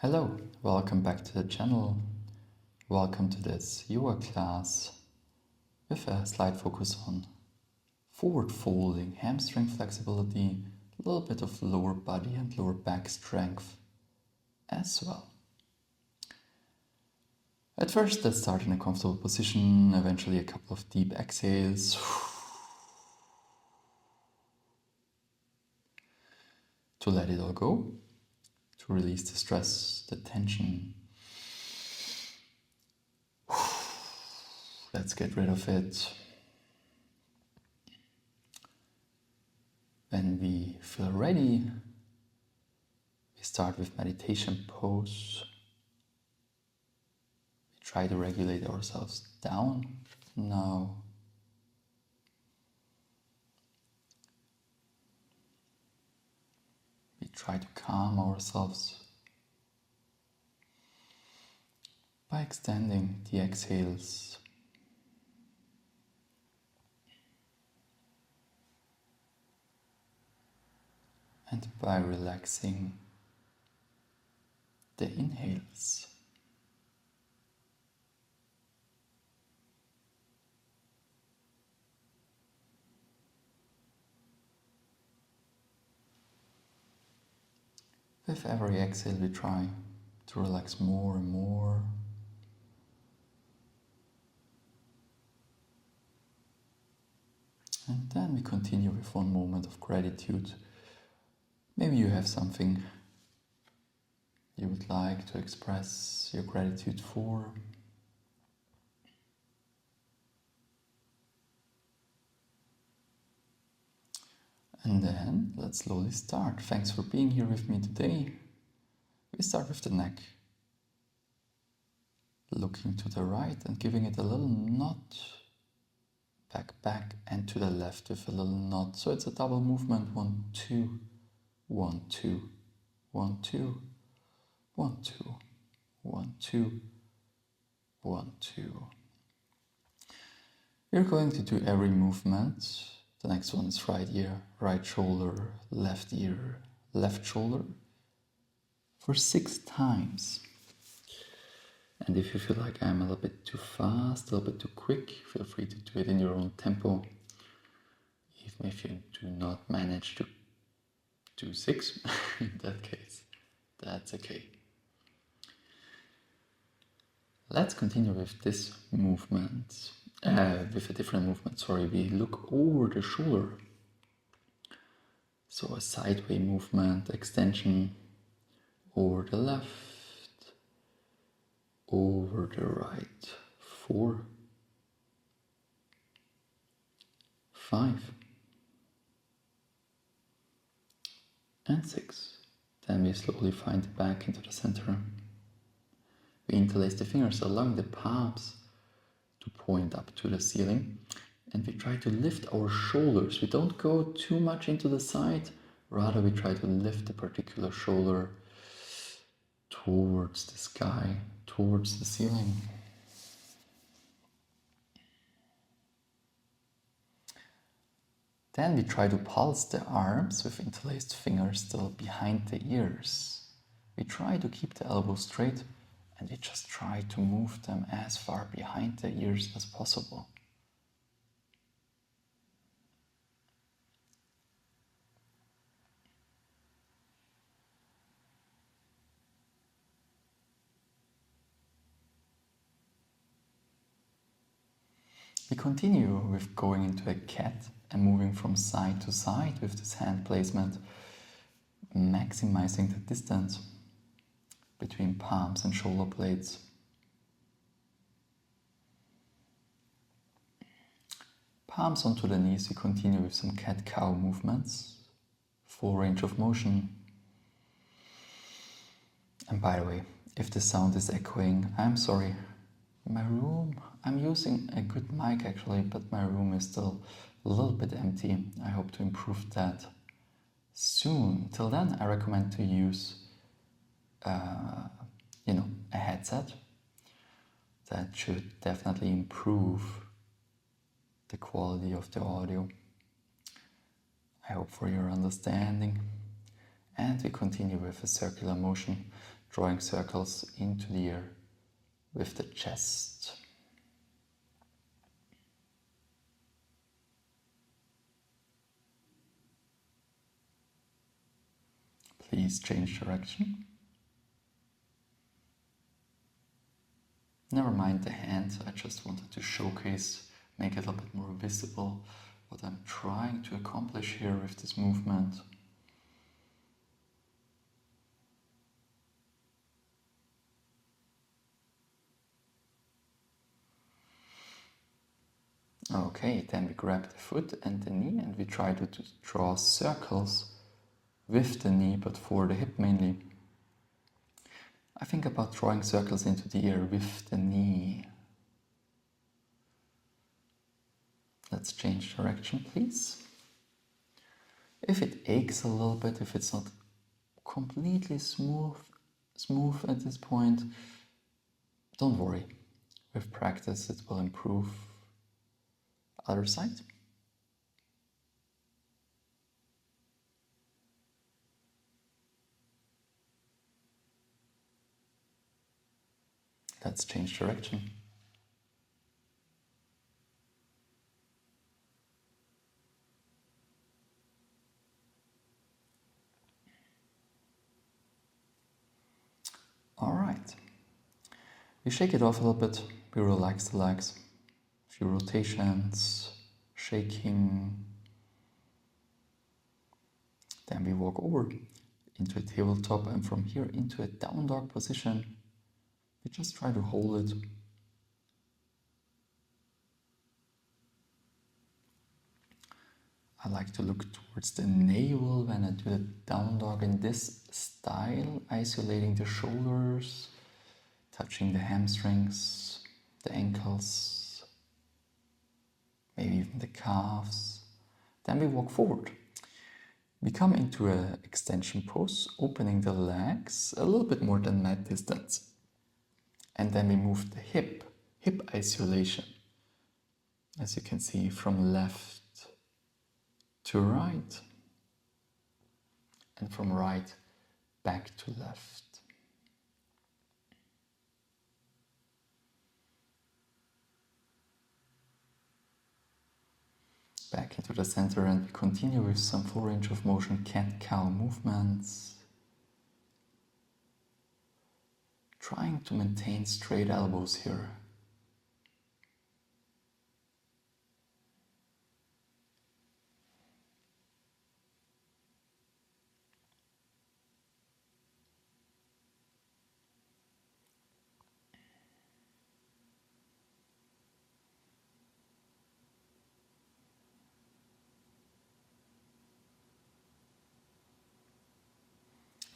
Hello, welcome back to the channel. Welcome to this yoga class with a slight focus on forward folding, hamstring flexibility, a little bit of lower body and lower back strength as well. At first, let's start in a comfortable position, eventually a couple of deep exhales to let it all go, to release the stress, the tension. Let's get rid of it. When we feel ready, we start with meditation pose. We try to regulate ourselves down now. We try to calm ourselves by extending the exhales. And by relaxing the inhales. With every exhale we try to relax more and more. And then we continue with one moment of gratitude. Maybe you have something you would like to express your gratitude for. And then let's slowly start. Thanks for being here with me today. We start with the neck. Looking to the right and giving it a little nod. Back, and to the left with a little nod. So it's a double movement. 1, 2, 1, 2, 1, 2, 1, 2, 1, 2, 1, 2. We're going to do every movement. The next one is right ear, right shoulder, left ear, left shoulder for 6 times. And if you feel like I'm a little bit too fast, a little bit too quick, feel free to do it in your own tempo. Even if you do not manage to do 6, in that case, that's okay. Let's continue with this movement, with a different movement, we look over the shoulder. So a sideway movement, extension over the left, over the right. 4, 5, and 6. Then we slowly find the back into the center. We interlace the fingers, allowing the palms to point up to the ceiling. And we try to lift our shoulders. We don't go too much into the side. Rather, we try to lift the particular shoulder towards the sky, towards the ceiling. Then we try to pulse the arms with interlaced fingers still behind the ears. We try to keep the elbows straight and we just try to move them as far behind the ears as possible. We continue with going into a cat and moving from side to side with this hand placement, maximizing the distance between palms and shoulder blades. Palms onto the knees, we continue with some cat-cow movements, full range of motion. And by the way, if the sound is echoing, I'm sorry. My room, I'm using a good mic actually, but my room is still a little bit empty. I hope to improve that soon. Till then, I recommend to use a headset. That should definitely improve the quality of the audio. I hope for your understanding. And we continue with a circular motion. drawing circles into the air with the chest. Please change direction. Never mind the hand, I just wanted to showcase, make it a little bit more visible what I'm trying to accomplish here with this movement. Okay, then we grab the foot and the knee and we try to draw circles with the knee, but for the hip mainly. I think about drawing circles into the air with the knee. Let's change direction, please. If it aches a little bit, if it's not completely smooth at this point, don't worry. With practice, it will improve. Other side. Let's change direction. All right. We shake it off a little bit. We relax the legs. A few rotations, shaking. Then we walk over into a tabletop and from here into a down dog position. We just try to hold it. I like to look towards the navel when I do the down dog in this style, isolating the shoulders, touching the hamstrings, the ankles, maybe even the calves. Then we walk forward. We come into an extension pose, opening the legs a little bit more than mat distance. And then we move the hip isolation. As you can see, from left to right, and from right back to left. Back into the center, and we continue with some full range of motion cat-cow movements. Trying to maintain straight elbows here.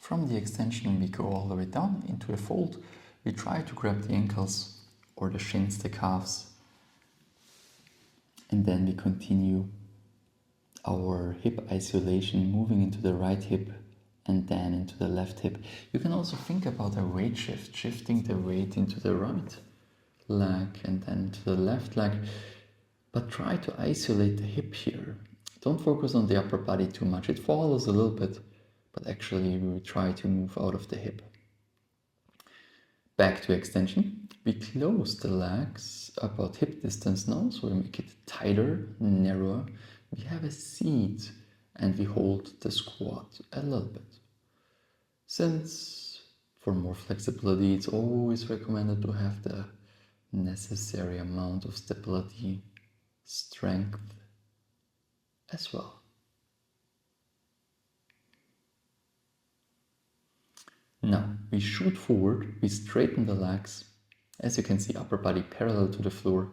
From the extension, we go all the way down into a fold. We try to grab the ankles or the shins, the calves. And then we continue our hip isolation, moving into the right hip and then into the left hip. You can also think about a weight shift, shifting the weight into the right leg and then to the left leg. But try to isolate the hip here. Don't focus on the upper body too much. It follows a little bit, but actually we try to move out of the hip. Back to extension. We close the legs about hip distance now, so we make it tighter, narrower. We have a seat and we hold the squat a little bit. Since for more flexibility, it's always recommended to have the necessary amount of stability, strength as well. Now, we shoot forward, we straighten the legs. As you can see, upper body parallel to the floor.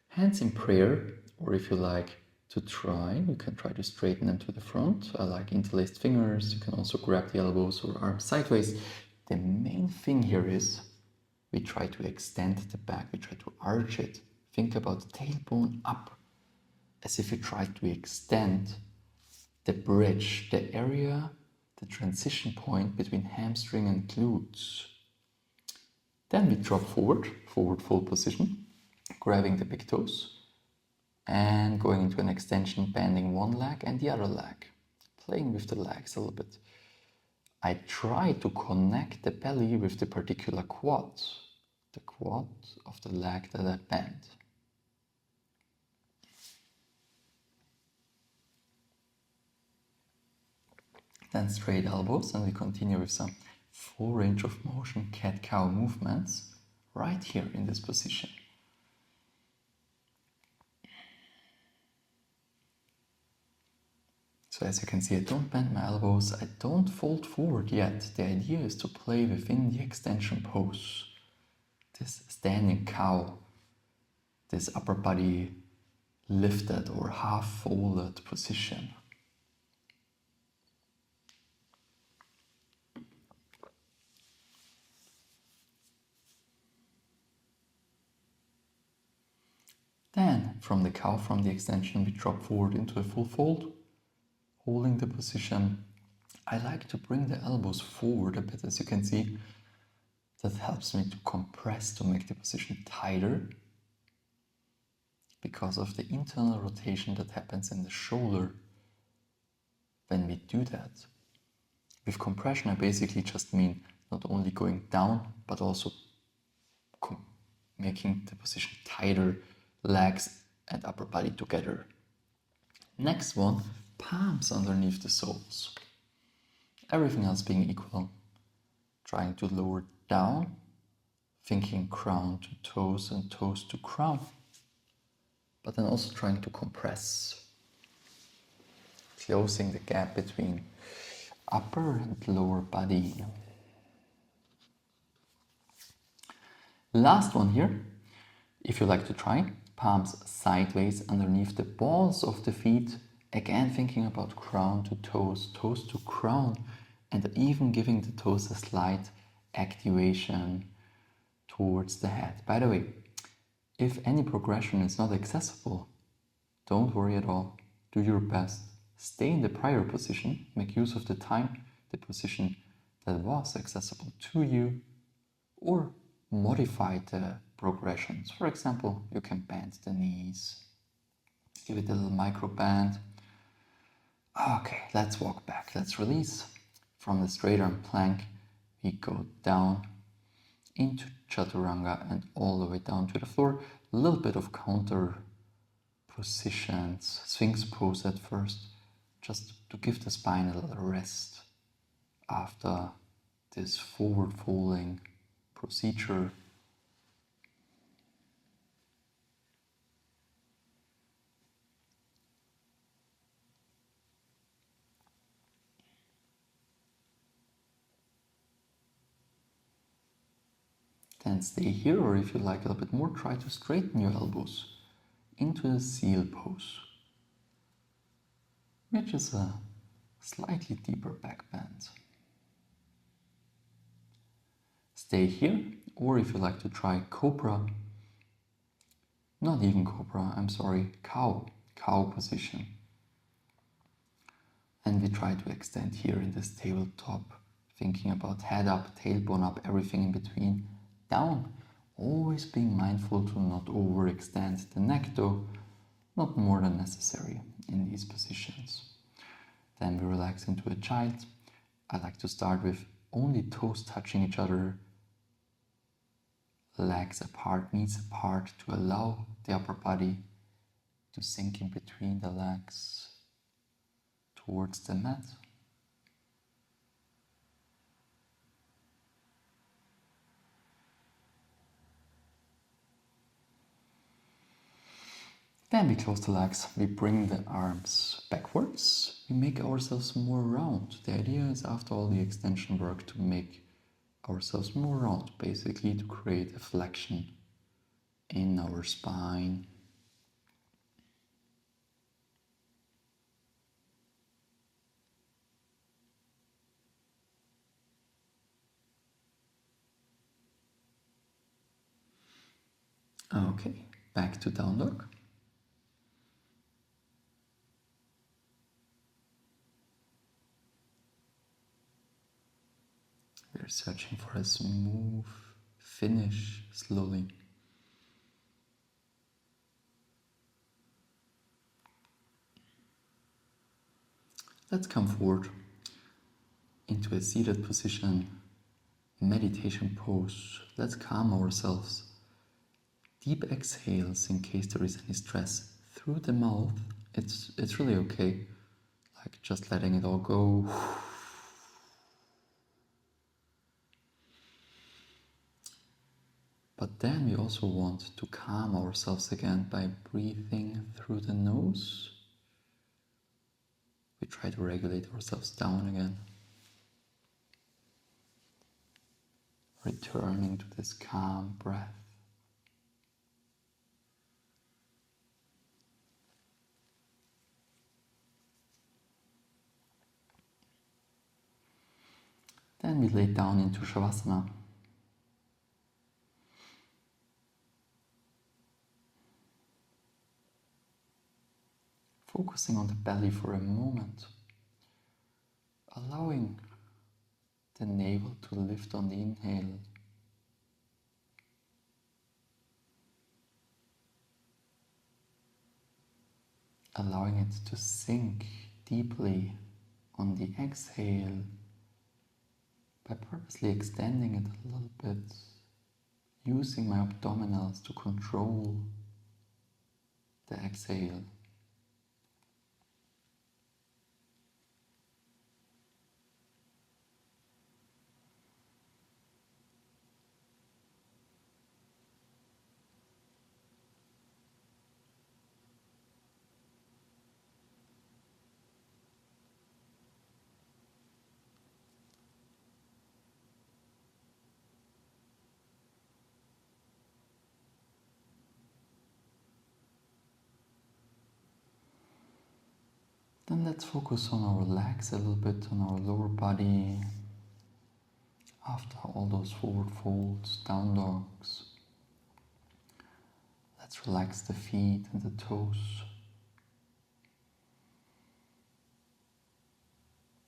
Hands in prayer, or if you like to try, you can try to straighten them to the front. I like interlaced fingers. You can also grab the elbows or arms sideways. The main thing here is we try to extend the back, we try to arch it. Think about the tailbone up, as if you try to extend the bridge, the area, the transition point between hamstring and glutes. Then we drop forward fold position, grabbing the big toes and going into an extension, bending one leg and the other leg, playing with the legs a little bit. I try to connect the belly with the particular quad, the quad of the leg that I bend. Then straight elbows, and we continue with some full range of motion cat-cow movements right here in this position. So as you can see, I don't bend my elbows, I don't fold forward yet. The idea is to play within the extension pose. This standing cow, this upper body lifted or half folded position. Then from the cow, from the extension, we drop forward into a full fold, holding the position. I like to bring the elbows forward a bit, as you can see. That helps me to compress, to make the position tighter, because of the internal rotation that happens in the shoulder when we do that. With compression, I basically just mean not only going down, but also making the position tighter, legs and upper body together. Next one, palms underneath the soles. Everything else being equal. Trying to lower down, thinking crown to toes and toes to crown. But then also trying to compress. Closing the gap between upper and lower body. Last one here, if you like to try, palms sideways underneath the balls of the feet. Again, thinking about crown to toes, toes to crown, and even giving the toes a slight activation towards the head. By the way, if any progression is not accessible, don't worry at all. Do your best. Stay in the prior position, make use of the time, the position that was accessible to you, or modify the progressions. For example, you can bend the knees, give it a little micro bend. Okay, let's walk back. Let's release. From the straight arm plank, we go down into chaturanga and all the way down to the floor. A little bit of counter positions, Sphinx pose at first, just to give the spine a little rest after this forward folding procedure. Then stay here, or if you like a little bit more, try to straighten your elbows into the seal pose, which is a slightly deeper back bend. Stay here, or if you like to try cobra, not even cobra, I'm sorry, cow position. And we try to extend here in this tabletop, thinking about head up, tailbone up, everything in between, down. Always being mindful to not overextend the neck though, not more than necessary in these positions. Then we relax into a child. I like to start with only toes touching each other, legs apart, knees apart, to allow the upper body to sink in between the legs towards the mat. Then we close the legs, we bring the arms backwards, we make ourselves more round. The idea is, after all the extension work, to make ourselves more round, basically to create a flexion in our spine. Okay, back to down dog. We're searching for a smooth finish slowly. Let's come forward into a seated position, meditation pose. Let's calm ourselves. Deep exhales in case there is any stress through the mouth. It's really okay. Like just letting it all go. But then we also want to calm ourselves again by breathing through the nose. We try to regulate ourselves down again. Returning to this calm breath. Then we lay down into Shavasana. Focusing on the belly for a moment, allowing the navel to lift on the inhale, allowing it to sink deeply on the exhale by purposely extending it a little bit, using my abdominals to control the exhale. Then let's focus on our legs a little bit, on our lower body. After all those forward folds, down dogs, let's relax the feet and the toes,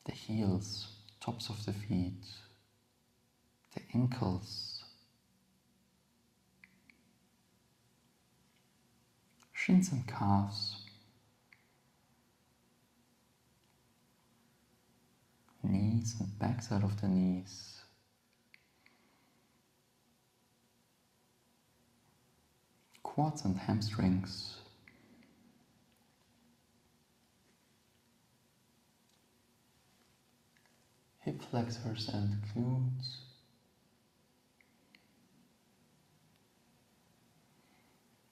the heels, tops of the feet, the ankles, shins and calves, knees and backside of the knees, quads and hamstrings, hip flexors and glutes,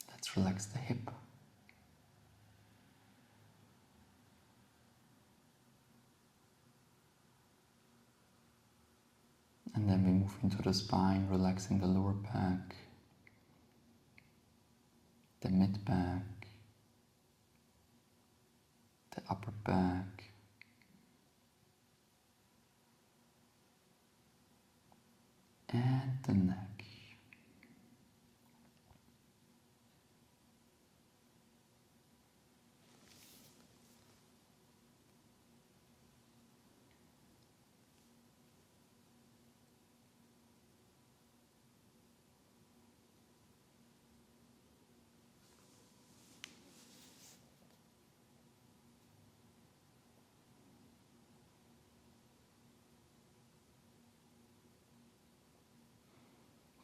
let's relax the hip, and then we move into the spine, relaxing the lower back, the mid back, the upper back, and the neck.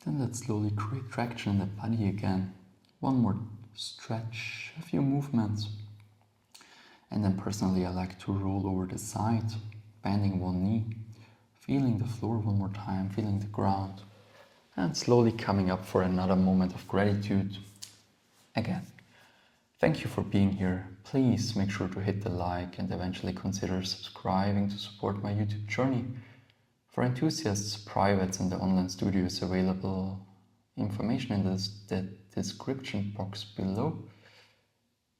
Then let's slowly create traction in the body again. One more stretch, a few movements. And then personally I like to roll over the side, bending one knee, feeling the floor one more time, feeling the ground. And slowly coming up for another moment of gratitude. Again, thank you for being here. Please make sure to hit the like and eventually consider subscribing to support my YouTube journey. For enthusiasts, privates and the online studio is available. Information in the description box below.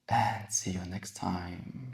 And see you next time.